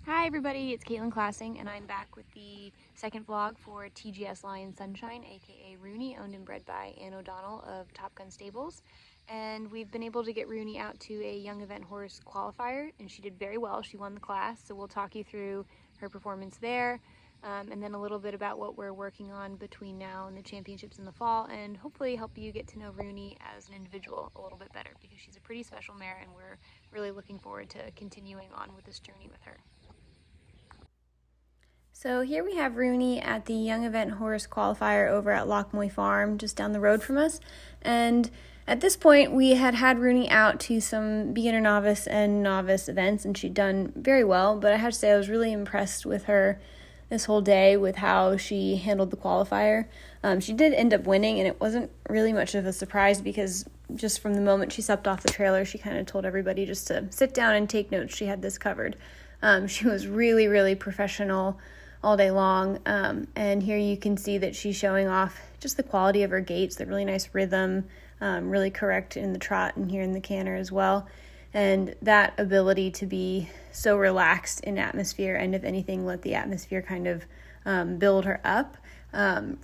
Hi everybody, it's Caitlin Classing and I'm back with the second vlog for TGS Lion Sunshine, aka Rooney, owned and bred by Ann O'Donnell of Top Gun Stables. And we've been able to get Rooney out to a young event horse qualifier and she did very well. She won the class, so we'll talk you through her performance there and then a little bit about what we're working on between now and the championships in the fall, and hopefully help you get to know Rooney as an individual a little bit better, because she's a pretty special mare and we're really looking forward to continuing on with this journey with her. So here we have Rooney at the Young Event Horse Qualifier over at Lochmoy Farm, just down the road from us. And at this point, we had Rooney out to some beginner, novice, and novice events, and she'd done very well. But I have to say, I was really impressed with her this whole day with how she handled the qualifier. She did end up winning, and it wasn't really much of a surprise because just from the moment she stepped off the trailer, she kind of told everybody just to sit down and take notes. She had this covered. She was really, really professional all day long, and here you can see that she's showing off just the quality of her gaits, the really nice rhythm, really correct in the trot and here in the canter as well, and that ability to be so relaxed in atmosphere and, if anything, let the atmosphere kind of build her up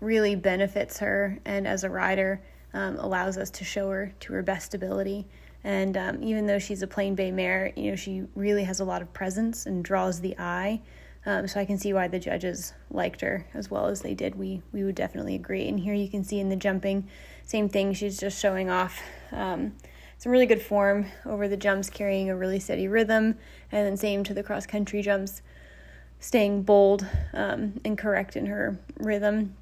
really benefits her, and as a rider allows us to show her to her best ability. And even though she's a plain bay mare, she really has a lot of presence and draws the eye. So I can see why the judges liked her as well as they did. We would definitely agree. And here you can see in the jumping, same thing. She's just showing off some really good form over the jumps, carrying a really steady rhythm. And then same to the cross-country jumps, staying bold and correct in her rhythm.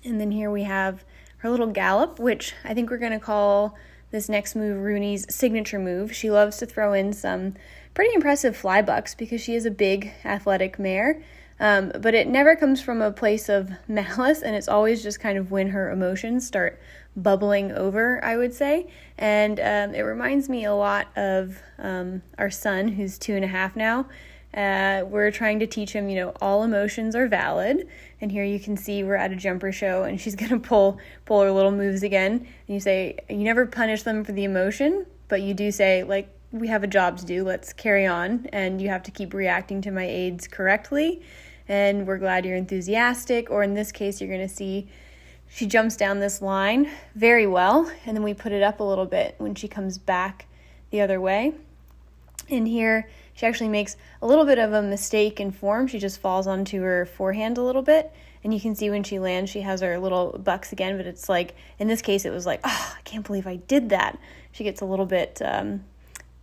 And then here we have her little gallop, which I think we're going to call this next move Rooney's signature move. She loves to throw in some pretty impressive fly bucks because she is a big athletic mare, but it never comes from a place of malice, and it's always just kind of when her emotions start bubbling over, I would say. And it reminds me a lot of our son, who's 2.5 now. We're trying to teach him, all emotions are valid. And here you can see we're at a jumper show and she's going to pull her little moves again. And you say, you never punish them for the emotion, but you do say, like, we have a job to do, let's carry on. And you have to keep reacting to my aids correctly. And we're glad you're enthusiastic. Or in this case, you're going to see she jumps down this line very well. And then we put it up a little bit when she comes back the other way. And here, she actually makes a little bit of a mistake in form. She just falls onto her forehand a little bit. And you can see when she lands, she has her little bucks again. But it's like, in this case, it was like, oh, I can't believe I did that. She gets a little bit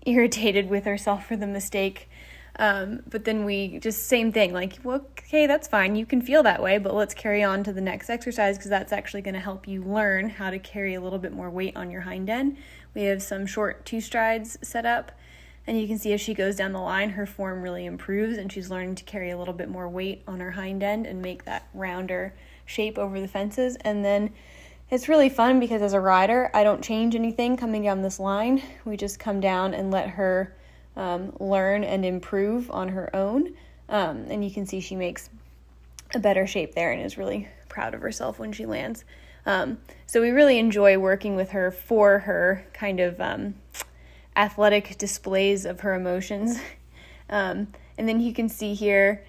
irritated with herself for the mistake. But then we just, same thing, like, well, okay, that's fine. You can feel that way, but let's carry on to the next exercise because that's actually going to help you learn how to carry a little bit more weight on your hind end. We have some short 2 strides set up. And you can see as she goes down the line, her form really improves and she's learning to carry a little bit more weight on her hind end and make that rounder shape over the fences. And then it's really fun because as a rider, I don't change anything coming down this line. We just come down and let her learn and improve on her own. And you can see she makes a better shape there and is really proud of herself when she lands. So we really enjoy working with her for her kind of athletic displays of her emotions. And then you can see here,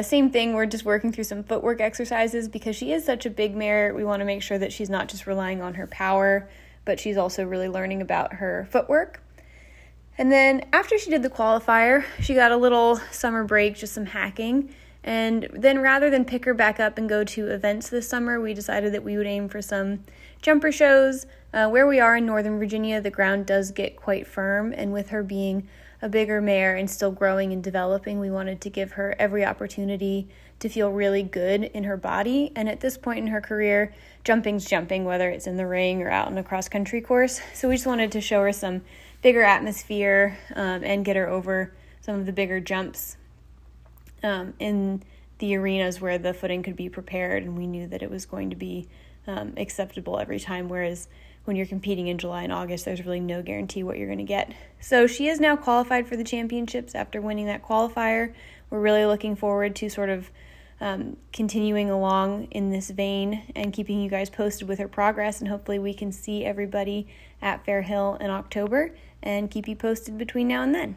same thing, we're just working through some footwork exercises because she is such a big mare. We want to make sure that she's not just relying on her power, but she's also really learning about her footwork. And then after she did the qualifier, she got a little summer break, just some hacking. And then rather than pick her back up and go to events this summer, we decided that we would aim for some jumper shows. Where we are in Northern Virginia, the ground does get quite firm, and with her being a bigger mare and still growing and developing, we wanted to give her every opportunity to feel really good in her body. And at this point in her career, jumping's jumping, whether it's in the ring or out on a cross-country course. So we just wanted to show her some bigger atmosphere and get her over some of the bigger jumps in the arenas where the footing could be prepared, and we knew that it was going to be acceptable every time, whereas when you're competing in July and August, there's really no guarantee what you're going to get. So she is now qualified for the championships after winning that qualifier. We're really looking forward to sort of continuing along in this vein and keeping you guys posted with her progress, and hopefully we can see everybody at Fair Hill in October and keep you posted between now and then.